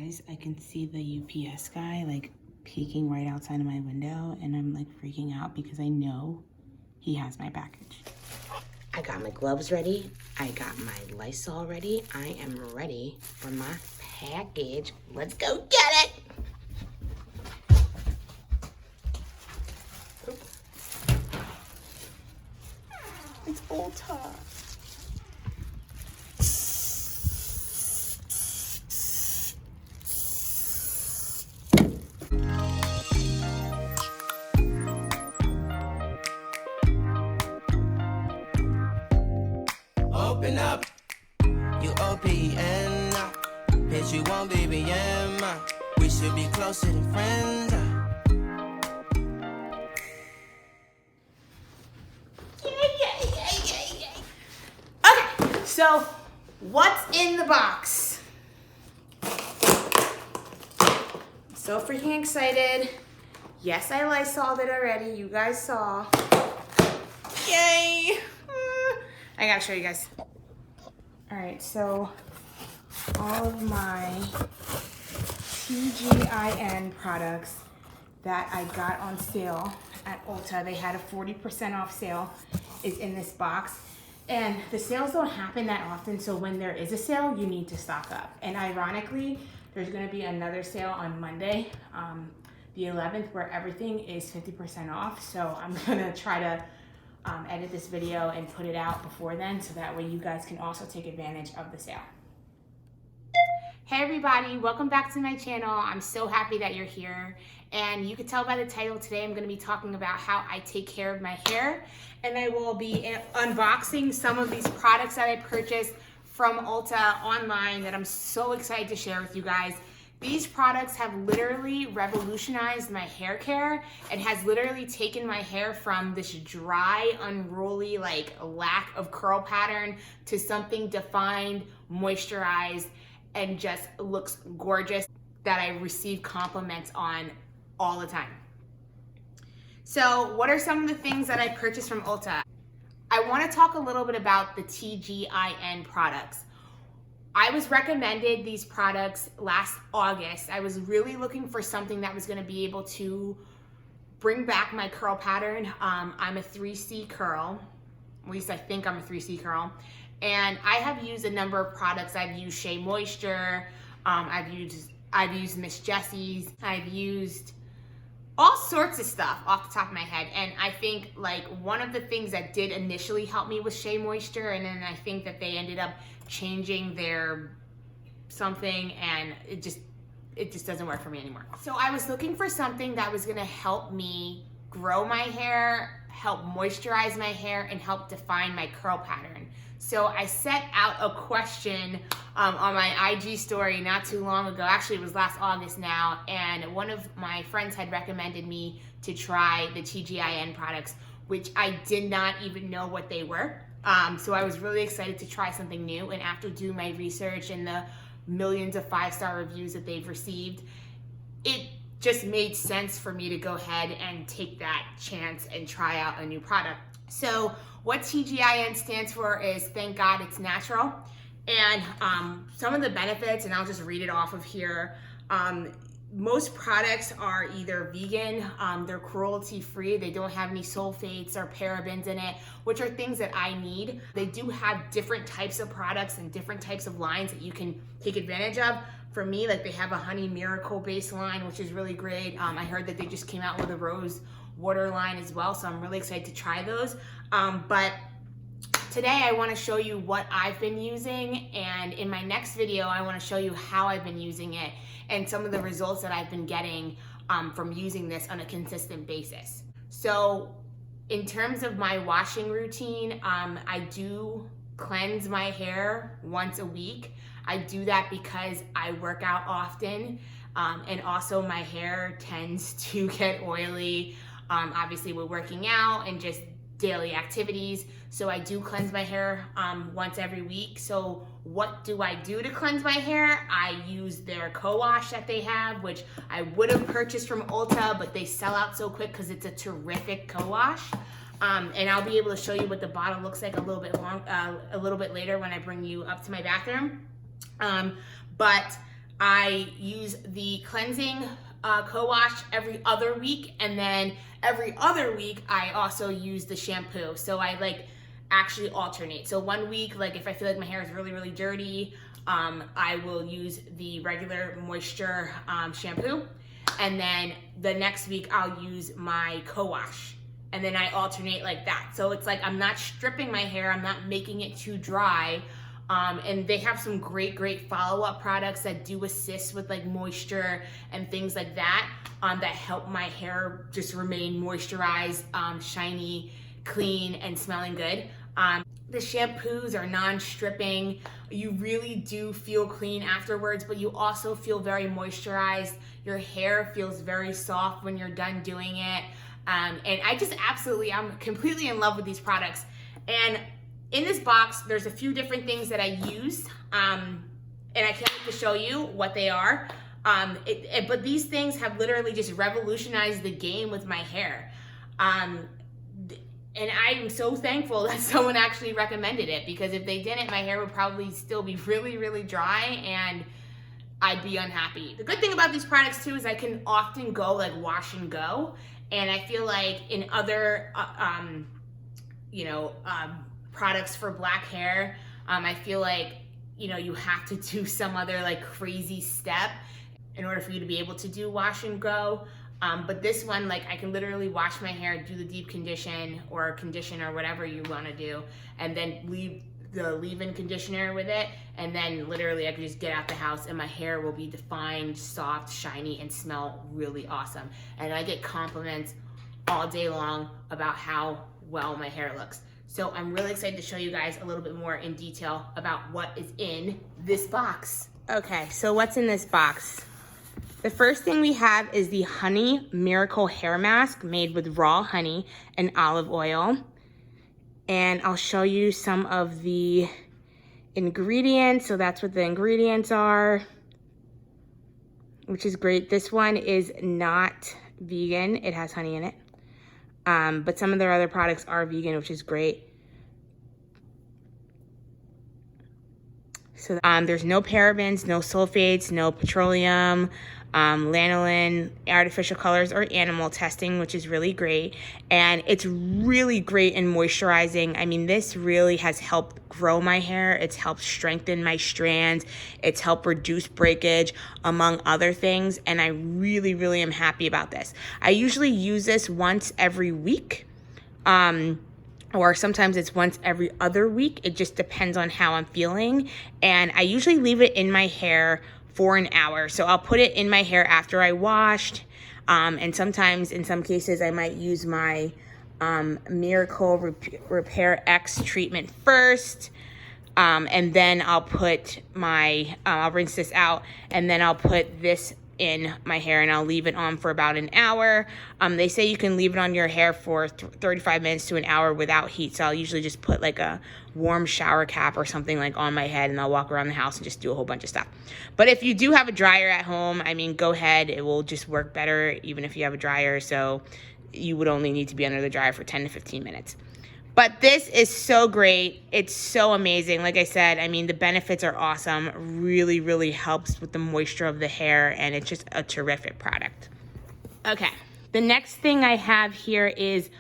guys, I can see the UPS guy like peeking right outside of my window, and I'm like freaking out because I know he has my package. I got my gloves ready. I got my Lysol ready. I am ready for my package. Let's go get it. It's Ulta. Open up, you OPN, bitch, you want BBM, we should be closer than friends. Yay. Okay, so what's in the box? I'm so freaking excited. Yes, I Lysoled it already. You guys saw. Yay! I gotta show you guys. All right, so all of my TGIN products that I got on sale at Ulta, they had a 40% off sale, is in this box. And the sales don't happen that often, so when there is a sale, you need to stock up. And ironically, there's gonna be another sale on Monday, the 11th, where everything is 50% off. So I'm gonna try to edit this video and put it out before then, so that way you guys can also take advantage of the sale. Hey everybody, welcome back to my channel. I'm so happy that you're here. And you can tell by the title, today I'm gonna be talking about how I take care of my hair. And I will be unboxing some of these products that I purchased from Ulta online that I'm so excited to share with you guys. These products have literally revolutionized my hair care and has literally taken my hair from this dry, unruly, like lack of curl pattern to something defined, moisturized, and just looks gorgeous that I receive compliments on all the time. So what are some of the things that I purchased from Ulta? I want to talk a little bit about the TGIN products. I was recommended these products last August. I was really looking for something that was going to be able to bring back my curl pattern. I'm a 3C curl, at least I think I'm a 3C curl. And I have used a number of products. I've used Shea Moisture, I've used Miss Jessie's, I've used all sorts of stuff off the top of my head. And I think like one of the things that did initially help me was Shea Moisture, and then I think that they ended up changing their something, and it just doesn't work for me anymore. So I was looking for something that was gonna help me grow my hair, help moisturize my hair, and help define my curl pattern. So I set out a question on my IG story not too long ago. Actually, it was last August now, and one of my friends had recommended me to try the TGIN products, which I did not even know what they were. So I was really excited to try something new, and after doing my research and the millions of 5-star reviews that they've received, it just made sense for me to go ahead and take that chance and try out a new product. So what TGIN stands for is Thank God It's Natural. And some of the benefits, and I'll just read it off of here. Most products are either vegan, they're cruelty-free, they don't have any sulfates or parabens in it, which are things that I need. They do have different types of products and different types of lines that you can take advantage of. For me, like they have a Honey Miracle base line, which is really great. I heard that they just came out with a rose water line as well, so I'm really excited to try those. But today I want to show you what I've been using, and in my next video I want to show you how I've been using it and some of the results that I've been getting from using this on a consistent basis. So in terms of my washing routine, I do cleanse my hair once a week. I do that because I work out often, and also my hair tends to get oily, obviously with working out and just daily activities. So I do cleanse my hair once every week. So what do I do to cleanse my hair? I use their co-wash that they have, which I would have purchased from Ulta, but they sell out so quick because it's a terrific co-wash. And I'll be able to show you what the bottle looks like a little bit later when I bring you up to my bathroom. But I use the cleansing co-wash every other week, and then every other week I also use the shampoo. So I like actually alternate. So one week, like if I feel like my hair is really, really dirty, I will use the regular moisture shampoo. And then the next week I'll use my co-wash. And then I alternate like that. So it's like I'm not stripping my hair, I'm not making it too dry. And they have some great follow-up products that do assist with like moisture and things like that, that help my hair just remain moisturized, shiny, clean, and smelling good. The shampoos are non-stripping. You really do feel clean afterwards, but you also feel very moisturized. Your hair feels very soft when you're done doing it. And I just I'm completely in love with these products. And in this box, there's a few different things that I use, and I can't wait to show you what they are. But these things have literally just revolutionized the game with my hair. And I'm so thankful that someone actually recommended it, because if they didn't, my hair would probably still be really, really dry and I'd be unhappy. The good thing about these products too is I can often go like wash and go. And I feel like in other, products for black hair, I feel like, you have to do some other like crazy step in order for you to be able to do wash and go. But this one, like I can literally wash my hair, do the deep condition or whatever you want to do, and then leave the leave-in conditioner with it, and then literally I can just get out the house and my hair will be defined, soft, shiny, and smell really awesome. And I get compliments all day long about how well my hair looks. So I'm really excited to show you guys a little bit more in detail about what is in this box. Okay, so what's in this box? The first thing we have is the Honey Miracle Hair Mask made with raw honey and olive oil. And I'll show you some of the ingredients. So that's what the ingredients are, which is great. This one is not vegan. It has honey in it. But some of their other products are vegan, which is great. So there's no parabens, no sulfates, no petroleum, lanolin, artificial colors, or animal testing, which is really great. And it's really great in moisturizing. I mean, this really has helped grow my hair. It's helped strengthen my strands. It's helped reduce breakage, among other things. And I really, really am happy about this. I usually use this once every week. Or sometimes it's once every other week. It just depends on how I'm feeling. And I usually leave it in my hair for an hour. So I'll put it in my hair after I washed. And sometimes, in some cases, I might use my Miracle Repair X treatment first. And then I'll put my, I'll rinse this out, and then I'll put this in my hair and I'll leave it on for about an hour. They say you can leave it on your hair for 35 minutes to an hour without heat. So I'll usually just put like a warm shower cap or something like on my head, and I'll walk around the house and just do a whole bunch of stuff. But if you do have a dryer at home, I mean, go ahead. It will just work better even if you have a dryer. So you would only need to be under the dryer for 10 to 15 minutes. But this is so great. It's so amazing. Like I said, I mean, the benefits are awesome. Really, really helps with the moisture of the hair, and it's just a terrific product. Okay, the next thing I have here is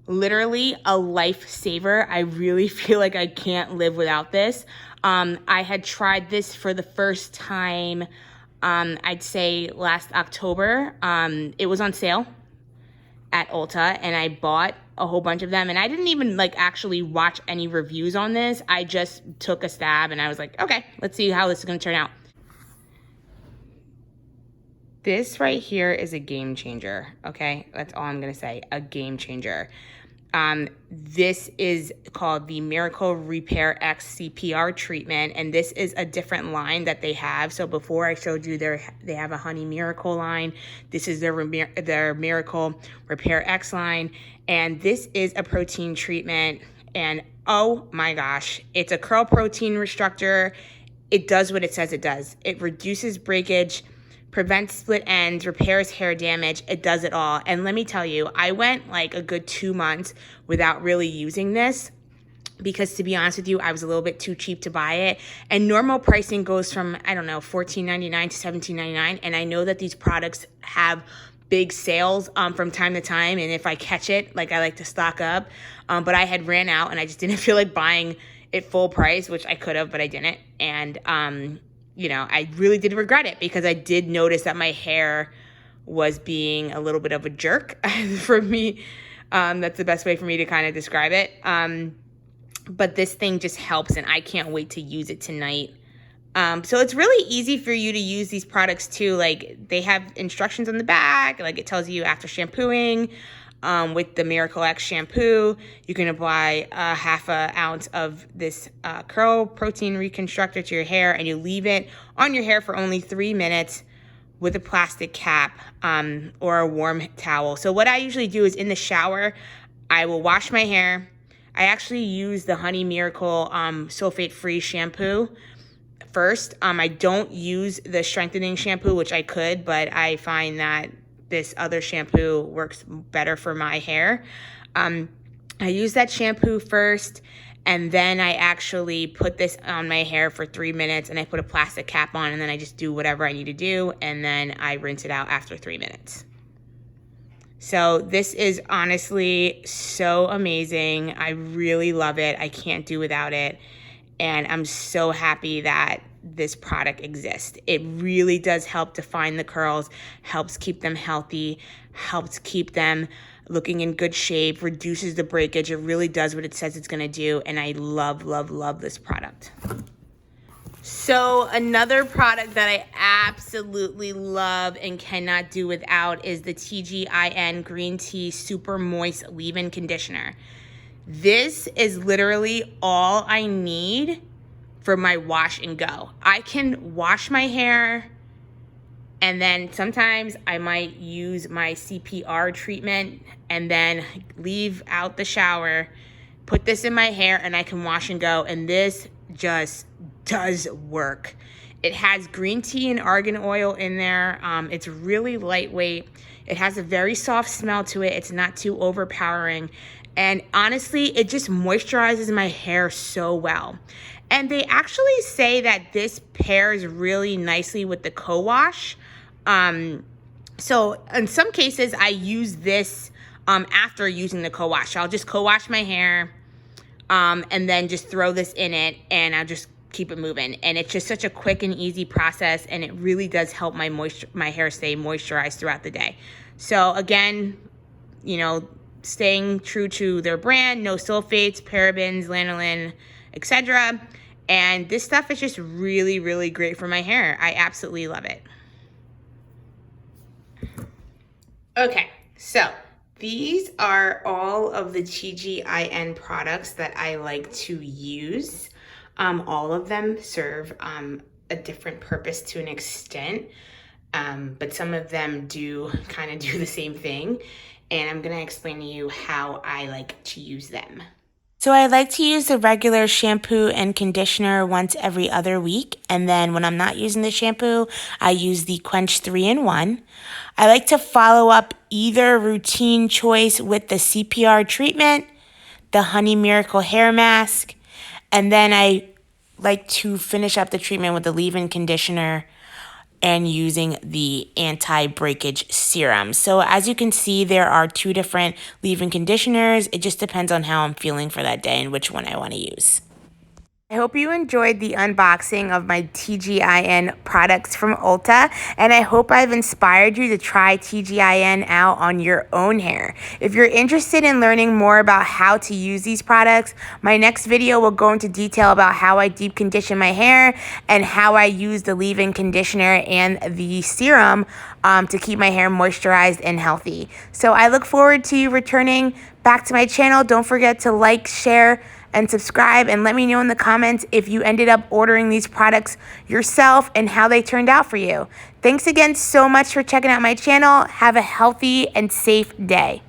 literally a lifesaver. I really feel like I can't live without this. I had tried this for the first time, I'd say last October. It was on sale at Ulta, and I bought a whole bunch of them, and I didn't even like actually watch any reviews on this. I just took a stab and I was like, okay, let's see how this is gonna turn out. This right here is a game changer, okay? That's all I'm gonna say, a game changer. This is called the Miracle Repair X CPR treatment, and this is a different line that they have. So before I showed you they have a Honey Miracle line. This is their Miracle Repair X line, and this is a protein treatment, and oh my gosh, it's a curl protein restructor. It does what it says it does. It reduces breakage, prevents split ends, repairs hair damage. It does it all. And let me tell you, I went like a good 2 months without really using this, because to be honest with you, I was a little bit too cheap to buy it. And normal pricing goes from, I don't know, $14.99 to $17.99. And I know that these products have big sales from time to time. And if I catch it, like I like to stock up. But I had ran out and I just didn't feel like buying it full price, which I could have, but I didn't. And, you know, I really did regret it because I did notice that my hair was being a little bit of a jerk for me. That's the best way for me to kind of describe it. But this thing just helps, and I can't wait to use it tonight. So it's really easy for you to use these products too. Like, they have instructions on the back. Like, it tells you after shampooing with the Miracle X shampoo, you can apply a half an ounce of this curl protein reconstructor to your hair, and you leave it on your hair for only 3 minutes with a plastic cap or a warm towel. So what I usually do is in the shower, I will wash my hair. I actually use the Honey Miracle sulfate-free shampoo first. I don't use the strengthening shampoo, which I could, but I find that this other shampoo works better for my hair. I use that shampoo first, and then I actually put this on my hair for 3 minutes, and I put a plastic cap on, and then I just do whatever I need to do, and then I rinse it out after 3 minutes. So this is honestly so amazing. I really love it. I can't do without it. And I'm so happy that this product exists. It really does help define the curls, helps keep them healthy, helps keep them looking in good shape, reduces the breakage. It really does what it says it's gonna do. And I love, love, love this product. So another product that I absolutely love and cannot do without is the TGIN Green Tea Super Moist Leave-In Conditioner. This is literally all I need for my wash and go. I can wash my hair, and then sometimes I might use my CPR treatment and then leave out the shower, put this in my hair, and I can wash and go. And this just does work. It has green tea and argan oil in there. It's really lightweight. It has a very soft smell to it. It's not too overpowering. And honestly, it just moisturizes my hair so well. And they actually say that this pairs really nicely with the co-wash. So in some cases, I use this after using the co-wash. I'll just co-wash my hair and then just throw this in it, and I'll just keep it moving. And it's just such a quick and easy process, and it really does help my hair stay moisturized throughout the day. So again, you know, staying true to their brand, no sulfates, parabens, lanolin, etc. And this stuff is just really, really great for my hair. I absolutely love it. Okay, so these are all of the TGIN products that I like to use. All of them serve a different purpose to an extent, but some of them do kind of do the same thing, and I'm going to explain to you how I like to use them. So I like to use the regular shampoo and conditioner once every other week, and then when I'm not using the shampoo, I use the Quench 3-in-1. I like to follow up either routine choice with the CPR treatment, the Honey Miracle hair mask, and then I like to finish up the treatment with the leave-in conditioner and using the anti-breakage serum. So as you can see, there are 2 different leave-in conditioners. It just depends on how I'm feeling for that day and which one I want to use. I hope you enjoyed the unboxing of my TGIN products from Ulta, and I hope I've inspired you to try TGIN out on your own hair. If you're interested in learning more about how to use these products, my next video will go into detail about how I deep condition my hair and how I use the leave-in conditioner and the serum to keep my hair moisturized and healthy. So I look forward to you returning back to my channel. Don't forget to like, share, and subscribe, and let me know in the comments if you ended up ordering these products yourself and how they turned out for you. Thanks again so much for checking out my channel. Have a healthy and safe day.